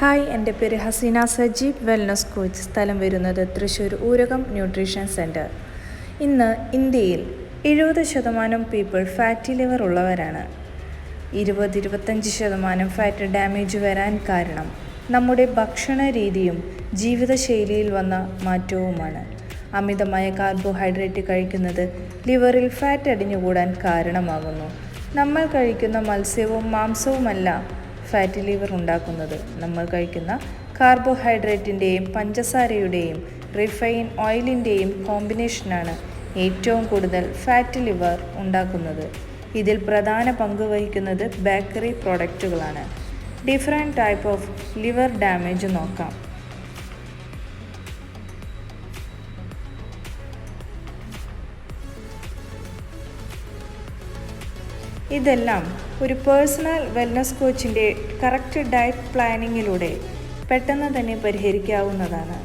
Hi, എൻ്റെ പേര് Hasina Sajeeb, wellness coach. സ്ഥലം വരുന്നത് തൃശ്ശൂർ ഊരകം ന്യൂട്രീഷൻ സെൻറ്റർ. ഇന്ന് ഇന്ത്യയിൽ 70% പീപ്പിൾ ഫാറ്റി ലിവർ ഉള്ളവരാണ്. 20-25% ഫാറ്റ് ഡാമേജ് വരാൻ കാരണം നമ്മുടെ ഭക്ഷണ രീതിയും ജീവിതശൈലിയിൽ വന്ന മാറ്റവുമാണ്. അമിതമായ കാർബോഹൈഡ്രേറ്റ് കഴിക്കുന്നത് ലിവറിൽ ഫാറ്റ് അടിഞ്ഞുകൂടാൻ കാരണമാകുന്നു. നമ്മൾ കഴിക്കുന്ന മത്സ്യവും മാംസവുമല്ല ഫാറ്റി ലിവർ ഉണ്ടാക്കുന്നത്. നമ്മൾ കഴിക്കുന്ന കാർബോഹൈഡ്രേറ്റിൻ്റെയും പഞ്ചസാരയുടെയും റിഫൈൻ ഓയിലിൻ്റെയും കോമ്പിനേഷനാണ് ഏറ്റവും കൂടുതൽ ഫാറ്റി ലിവർ ഉണ്ടാക്കുന്നത്. ഇതിൽ പ്രധാന പങ്ക് വഹിക്കുന്നത് ബേക്കറി പ്രോഡക്റ്റുകളാണ്. Different type of liver damage നോക്കാം. ഇതെല്ലാം ഒരു പേഴ്സണൽ വെൽനസ് കോച്ചിൻ്റെ കറക്റ്റ് ഡയറ്റ് പ്ലാനിങ്ങിലൂടെ പെട്ടെന്ന് തന്നെ പരിഹരിക്കാവുന്നതാണ്.